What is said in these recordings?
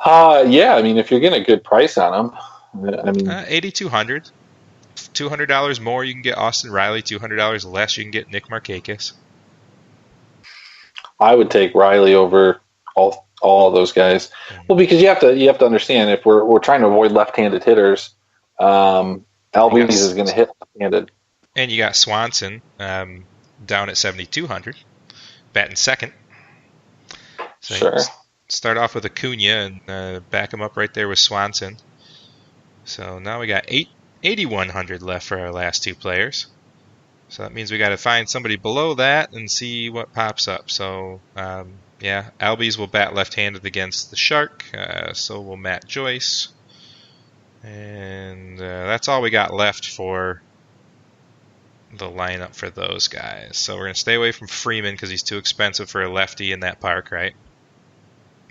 Yeah, I mean, if you're getting a good price on them, I mean, $8,200. $200 more, you can get Austin Riley. $200 less, you can get Nick Markakis. I would take Riley over all of those guys. Mm-hmm. Well, because you have to understand, if we're trying to avoid left-handed hitters, Albies is going to hit left-handed. And you got Swanson down at 7,200, batting second. So sure. Start off with Acuna and back him up right there with Swanson. So now we got 8,100 left for our last two players. So that means we got to find somebody below that and see what pops up. So, yeah, Albies will bat left-handed against the Shark. So will Matt Joyce. And that's all we got left for the lineup for those guys. So we're going to stay away from Freeman because he's too expensive for a lefty in that park, right?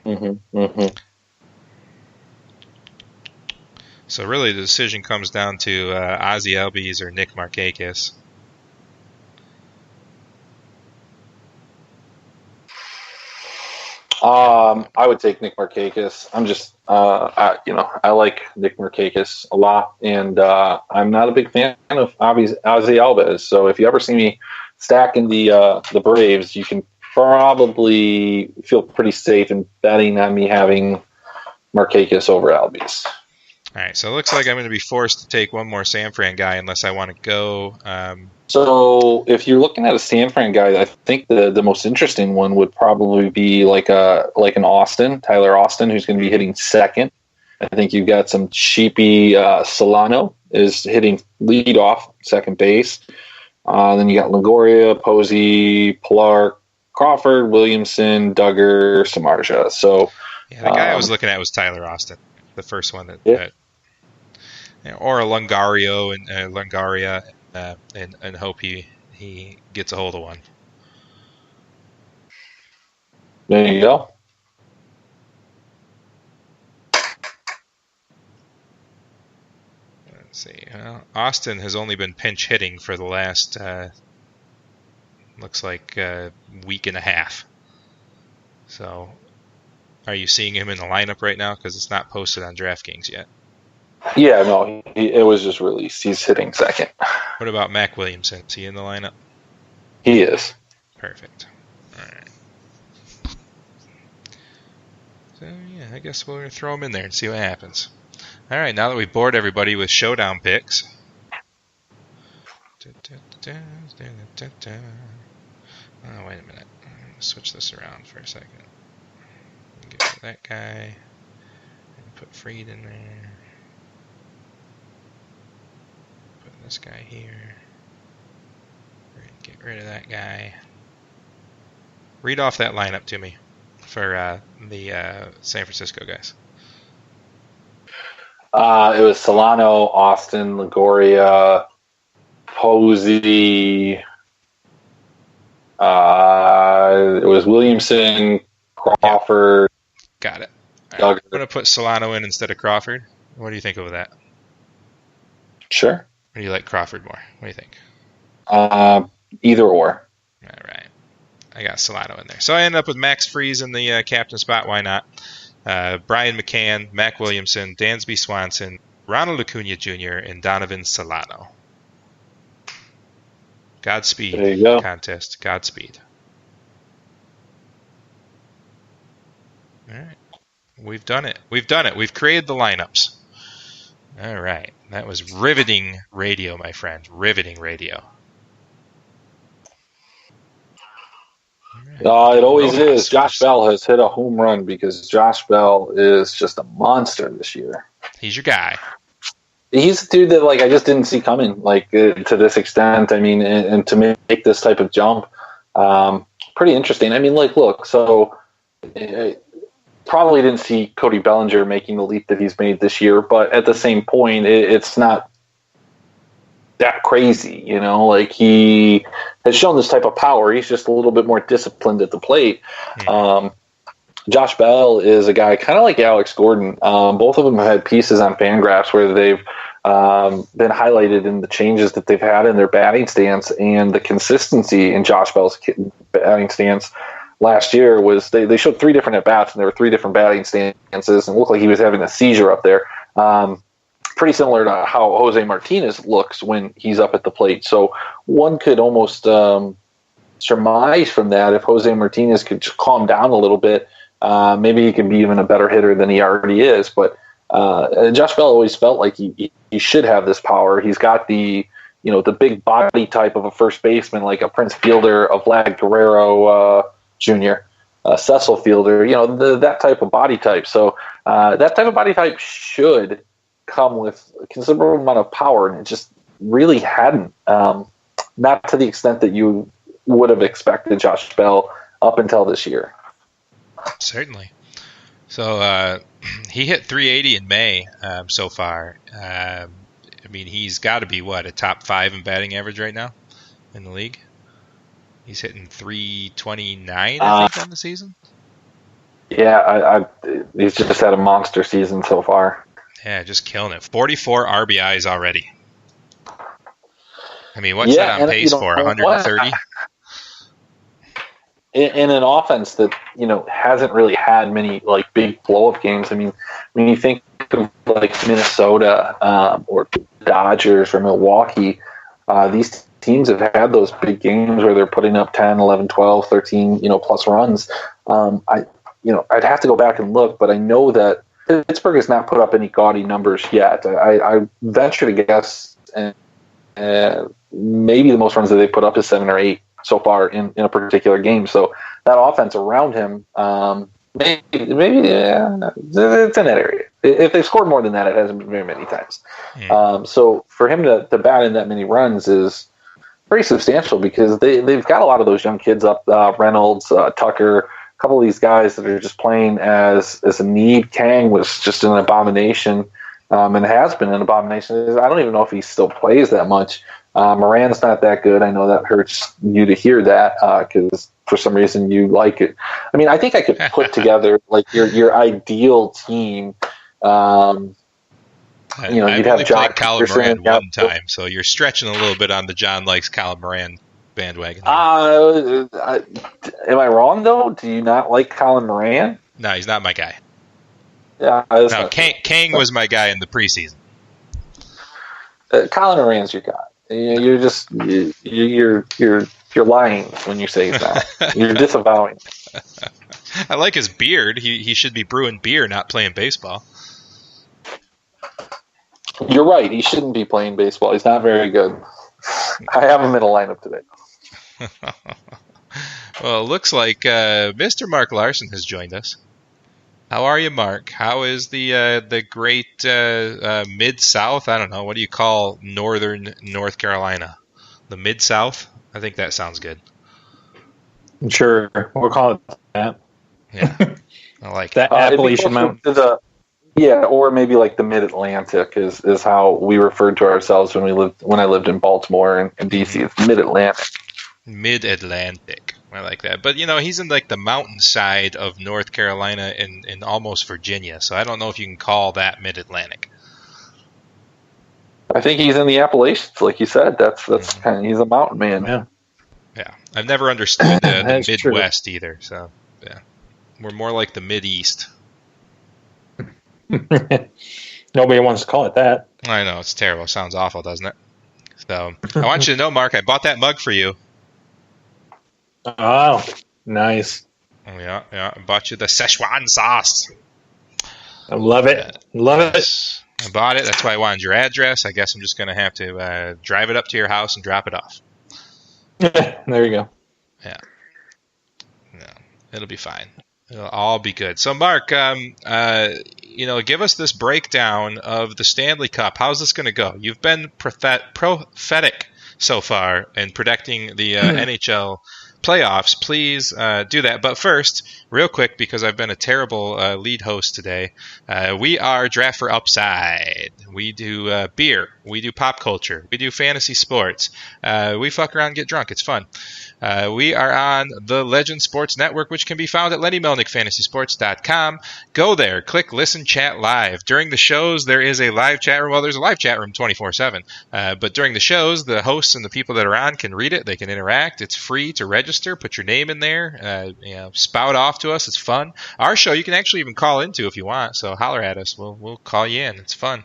Mm-hmm. Mm-hmm. So really the decision comes down to Ozzie Albies or Nick Markakis. I would take Nick Markakis. I'm just, I like Nick Markakis a lot, and I'm not a big fan of Ozzie Albies. So if you ever see me stacking the Braves, you can probably feel pretty safe in betting on me having Markakis over Albies. All right, so it looks like I'm going to be forced to take one more San Fran guy unless I want to go. So if you're looking at a San Fran guy, I think the most interesting one would probably be like an Austin, Tyler Austin, who's going to be hitting second. I think you've got some cheapy Solano is hitting lead off second base. Then you got Longoria, Posey, Pilar, Crawford, Williamson, Duggar, Samardzija. So yeah, the guy I was looking at was Tyler Austin, the first one that or a Longario and Longaria. And hope he gets a hold of one. There you go. Let's see. Austin has only been pinch hitting for the last looks like week and a half. So, are you seeing him in the lineup right now? Because it's not posted on DraftKings yet. Yeah, no, it was just released. He's hitting second. What about Mac Williamson? Is he in the lineup? He is. Perfect. All right. So, yeah, I guess we're going to throw him in there and see what happens. All right, now that we've bored everybody with showdown picks. Oh, wait a minute. I'm going to switch this around for a second. Get rid of that guy. And put Freed in there. This guy here. We're going to get rid of that guy. Read off that lineup to me for the San Francisco guys. It was Solano, Austin, Longoria, Posey. It was Williamson, Crawford. Yep. Got it. Right. I'm going to put Solano in instead of Crawford. What do you think of that? Sure. Or do you like Crawford more? What do you think? Either or. All right. I got Solano in there. So I ended up with Max Friese in the captain spot. Why not? Brian McCann, Mac Williamson, Dansby Swanson, Ronald Acuna Jr., and Donovan Solano. Godspeed. There you go. Contest. Godspeed. All right. We've done it. We've created the lineups. All right. That was riveting radio, my friend. Riveting radio. Right. It always is. Josh Bell has hit a home run because Josh Bell is just a monster this year. He's your guy. He's a dude that I just didn't see coming to this extent. I mean, and to make this type of jump, pretty interesting. I mean, look, so probably didn't see Cody Bellinger making the leap that he's made this year, but at the same point, it's not that crazy, he has shown this type of power. He's just a little bit more disciplined at the plate. Josh Bell is a guy kind of like Alex Gordon. Both of them have had pieces on Fangraphs where they've been highlighted in the changes that they've had in their batting stance and the consistency in Josh Bell's batting stance last year was they showed 3 different at bats, and there were 3 different batting stances, and it looked like he was having a seizure up there. Pretty similar to how Jose Martinez looks when he's up at the plate. So one could almost surmise from that, if Jose Martinez could just calm down a little bit, maybe he can be even a better hitter than he already is. But Josh Bell always felt like he should have this power. He's got the big body type of a first baseman, like a Prince Fielder, a Vlad Guerrero Jr., Cecil Fielder, that type of body type. So that type of body type should come with a considerable amount of power, and it just really hadn't. Not to the extent that you would have expected Josh Bell up until this year. Certainly. So he hit 380 in May so far. I mean, he's got to be, a top 5 in batting average right now in the league? He's hitting 329, I think, on the season. Yeah, he's just had a monster season so far. Yeah, just killing it. 44 RBIs already. I mean, what's that on pace for? 130? In an offense that hasn't really had many big blow-up games. I mean, when you think of Minnesota or Dodgers or Milwaukee, these teams have had those big games where they're putting up 10, 11, 12, 13 plus runs. I'd have to go back and look, but I know that Pittsburgh has not put up any gaudy numbers yet. I venture to guess maybe the most runs that they've put up is 7 or 8 so far in a particular game. So that offense around him, maybe it's in that area. If they've scored more than that, it hasn't been very many times. So for him to bat in that many runs is pretty substantial, because they've got a lot of those young kids up, Reynolds, Tucker, a couple of these guys that are just playing as a need. Kang was just an abomination, and has been an abomination. I don't even know if he still plays that much. Moran's not that good. I know that hurts you to hear that, because for some reason you like it. I mean, I think I could put together your ideal team. You'd have John Colin Moran one time, so you're stretching a little bit on the John likes Colin Moran bandwagon. Am I wrong though? Do you not like Colin Moran? No, he's not my guy. Yeah, no, Kang was my guy in the preseason. Colin Moran's your guy. You're just you're lying when you say that. You're disavowing. I like his beard. He should be brewing beer, not playing baseball. You're right. He shouldn't be playing baseball. He's not very good. I have him in a lineup today. Well, it looks like Mr. Mark Larson has joined us. How are you, Mark? How is the great Mid-South? I don't know. What do you call northern North Carolina? The Mid-South? I think that sounds good. Sure. We'll call it that. Yeah. I like that. Appalachian Mountain. Or maybe like the Mid-Atlantic is how we referred to ourselves when I lived in Baltimore and D.C. It's Mid-Atlantic. Mid-Atlantic. I like that. But, he's in the mountainside of North Carolina and almost Virginia, so I don't know if you can call that Mid-Atlantic. I think he's in the Appalachians, like you said. That's kind of, he's a mountain man. Yeah. I've never understood the Midwest true. Either, so, yeah. We're more like the Mid-East. Nobody wants to call it that. I know, it's terrible. It sounds awful, doesn't it? So, I want you to know, Mark, I bought that mug for you. Oh, nice. Oh, yeah. I bought you the Szechuan sauce. I love it. Love it. I bought it. That's why I wanted your address. I guess I'm just going to have to drive it up to your house and drop it off. There you go. Yeah. It'll be fine. It'll all be good. So, Mark, give us this breakdown of the Stanley Cup. How's this going to go? You've been prophetic so far in predicting the NHL playoffs. Please do that. But first, real quick, because I've been a terrible lead host today, we are Draft for Upside. We do beer. We do pop culture. We do fantasy sports. We fuck around and get drunk. It's fun. We are on the Legend Sports Network, which can be found at LennyMelnickFantasySports.com. Go there, click Listen, Chat Live. During the shows, there is a live chat room. Well, there's a live chat room 24/7. But during the shows, the hosts and the people that are on can read it. They can interact. It's free to register. register, put your name in there, spout off to us. It's fun. Our show you can actually even call into if you want. So holler at us. We'll call you in. It's fun.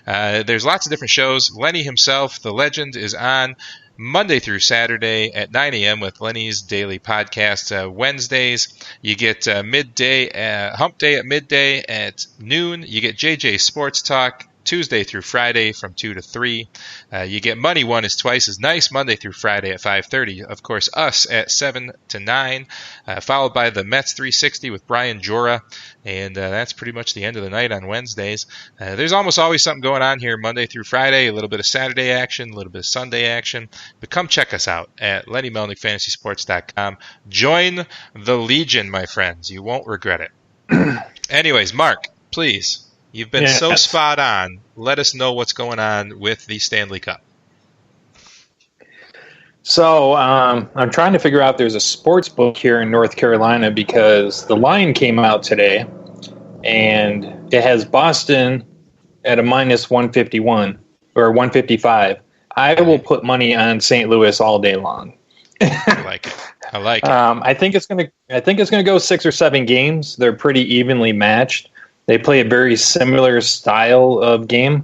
There's lots of different shows. Lenny himself, the legend, is on Monday through Saturday at 9 a.m. with Lenny's Daily Podcast. Wednesdays, you get midday, Hump Day at midday at noon. You get JJ Sports Talk Tuesday through Friday from 2 to 3. You get Money One is twice as nice Monday through Friday at 5:30. Of course, us at 7 to 9, followed by the Mets 360 with Brian Jora. And that's pretty much the end of the night on Wednesdays. There's almost always something going on here Monday through Friday, a little bit of Saturday action, a little bit of Sunday action. But come check us out at LennyMelnickFantasySports.com. Join the Legion, my friends. You won't regret it. Anyways, Mark, please. You've been so spot on. Let us know what's going on with the Stanley Cup. So I'm trying to figure out, there's a sports book here in North Carolina because the line came out today, and it has Boston at a minus 151 or 155. I will put money on St. Louis all day long. I like it. I think it's gonna go 6 or 7 games. They're pretty evenly matched. They play a very similar style of game,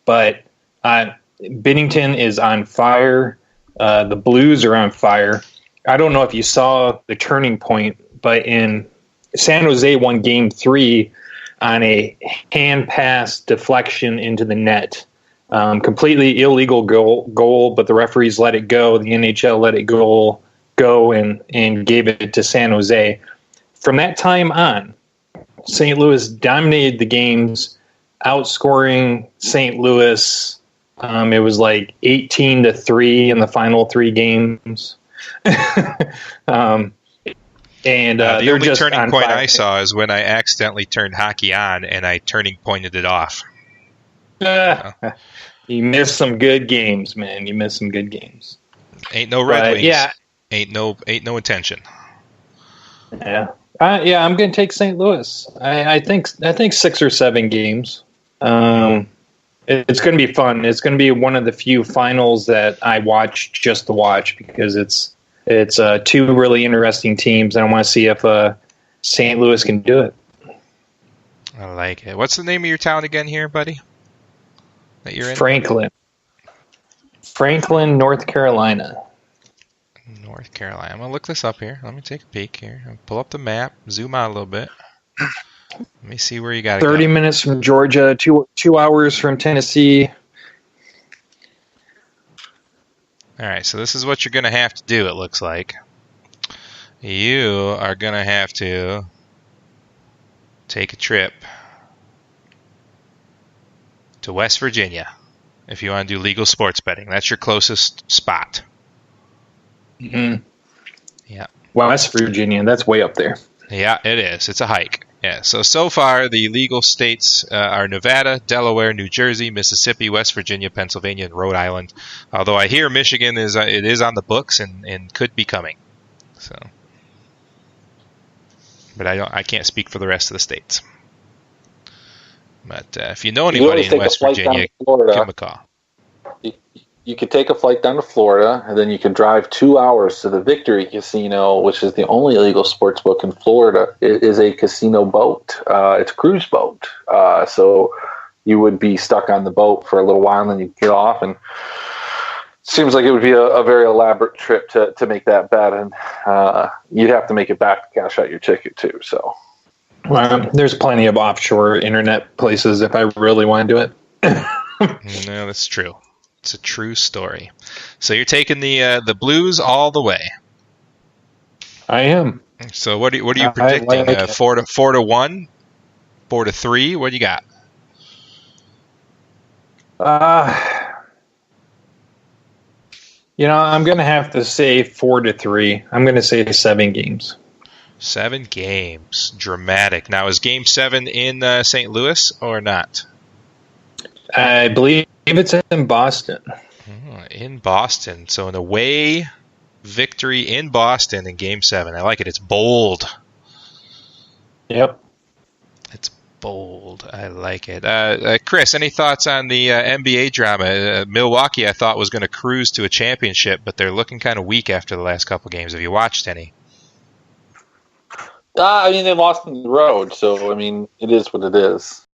but Binnington is on fire. The Blues are on fire. I don't know if you saw the turning point, but in San Jose won Game 3 on a hand pass deflection into the net. Completely illegal goal, but the referees let it go. The NHL let it go and gave it to San Jose. From that time on, St. Louis dominated the games, outscoring St. Louis. It was like 18-3 in the final 3 games. The only turning point I saw is when I accidentally turned hockey on and I turning pointed it off. You missed some good games, man. You missed some good games. Ain't no Red Wings. Yeah. Ain't no intention. Yeah. I'm going to take St. Louis. I think 6 or 7 games. It's going to be fun. It's going to be one of the few finals that I watch just to watch because it's 2 really interesting teams, and I want to see if St. Louis can do it. I like it. What's the name of your town again here, buddy? That you're in? Franklin, North Carolina. North Carolina. I'm going to look this up here. Let me take a peek here. I'll pull up the map, zoom out a little bit. Let me see where you got it. 30 minutes from Georgia, 2 hours from Tennessee. All right, so this is what you're going to have to do, it looks like. You are going to have to take a trip to West Virginia if you want to do legal sports betting. That's your closest spot. Mm-hmm. Yeah. West Virginia, that's way up there. Yeah, it is. It's a hike. Yeah. So far, the legal states are Nevada, Delaware, New Jersey, Mississippi, West Virginia, Pennsylvania, and Rhode Island. Although I hear Michigan is on the books and could be coming. So, but I can't speak for the rest of the states. But if you know anybody in West Virginia, give them a call. You could take a flight down to Florida, and then you could drive 2 hours to the Victory Casino, which is the only illegal sports book in Florida. It is a casino boat. It's a cruise boat. So you would be stuck on the boat for a little while, and then you'd get off. And it seems like it would be a very elaborate trip to make that bet. And you'd have to make it back to cash out your ticket, too. So, well, there's plenty of offshore internet places if I really want to do it. No, that's true. It's a true story. So you're taking the Blues all the way. I am. So what are you predicting? Like 4-1, 4-3. What do you got? I'm going to have to say 4-3. I'm going to say 7 games. 7 games. Dramatic. Now, is Game 7 in St. Louis or not? I believe it's in Boston. In Boston. So an away victory in Boston in Game 7. I like it. It's bold. Yep. It's Bold. I like it. Chris, any thoughts on the NBA drama? Milwaukee, I thought, was going to cruise to a championship, but they're looking kind of weak after the last couple games. Have you watched any? I mean, they lost on the road, so, I mean, it is what it is.